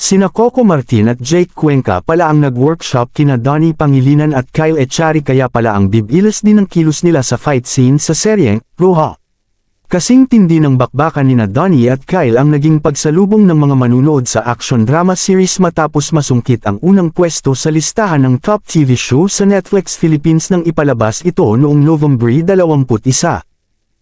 Sina Coco Martin at Jake Cuenca pala ang nag-workshop kina Donnie Pangilinan at Kyle Echari, kaya pala ang bibilis din ang kilos nila sa fight scene sa seryeng Roja. Kasing tindi ng bakbakan nina Donnie at Kyle ang naging pagsalubong ng mga manunood sa action drama series matapos masungkit ang unang pwesto sa listahan ng top TV show sa Netflix Philippines nang ipalabas ito noong November 21.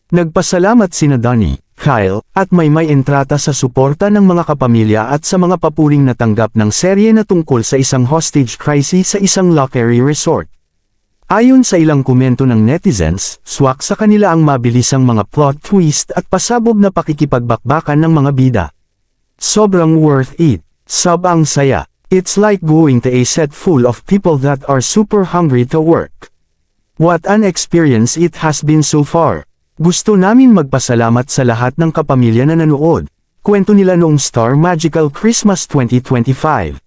Nagpasalamat sina Donnie, Kyle, at may entrata sa suporta ng mga kapamilya at sa mga papuling natanggap ng serye na tungkol sa isang hostage crisis sa isang luxury resort. Ayon sa ilang komento ng netizens, swak sa kanila ang mabilisang mga plot twist at pasabog na pakikipagbakbakan ng mga bida. Sobrang worth it. Ang saya. It's like going to a set full of people that are super hungry to work. What an experience it has been so far. Gusto namin magpasalamat sa lahat ng kapamilya na nanood. Kwento nila noong Star Magical Christmas 2025.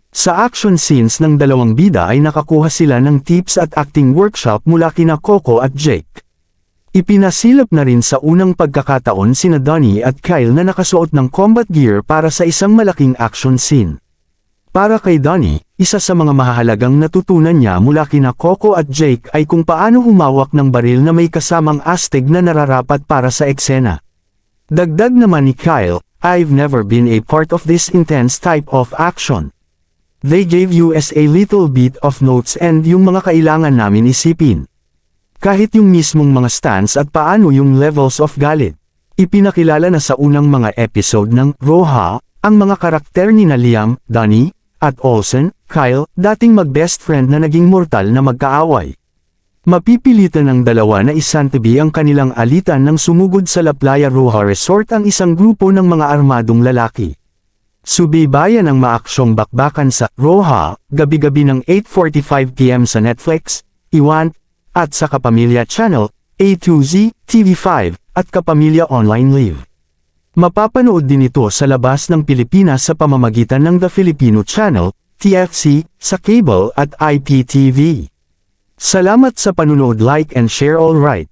Sa action scenes ng dalawang bida ay nakakuha sila ng tips at acting workshop mula kina Coco at Jake. Ipinasilap na rin sa unang pagkakataon sina Donnie at Kyle na nakasuot ng combat gear para sa isang malaking action scene. Para kay Donnie, isa sa mga mahahalagang natutunan niya mula kina Coco at Jake ay kung paano humawak ng baril na may kasamang astig na nararapat para sa eksena. Dagdag naman ni Kyle, "I've never been a part of this intense type of action. They gave us a little bit of notes and yung mga kailangan namin isipin. Kahit yung mismong mga stance at paano yung levels of galit." Ipinakilala na sa unang mga episode ng Roja, ang mga karakter ni Liam, Donnie, at Olsen, Kyle, dating mag-best friend na naging mortal na magkaaway. Mapipilitan ng dalawa na isantabi ang kanilang alitan nang sumugod sa La Playa Roja Resort ang isang grupo ng mga armadong lalaki. Subaybayan ang maaksyong bakbakan sa Roja, gabi-gabi ng 8:45 PM sa Netflix, Iwan, at sa Kapamilya Channel, A2Z, TV5, at Kapamilya Online Live. Mapapanood din ito sa labas ng Pilipinas sa pamamagitan ng The Filipino Channel, TFC, sa cable at IPTV. Salamat sa panunood, like and share all right.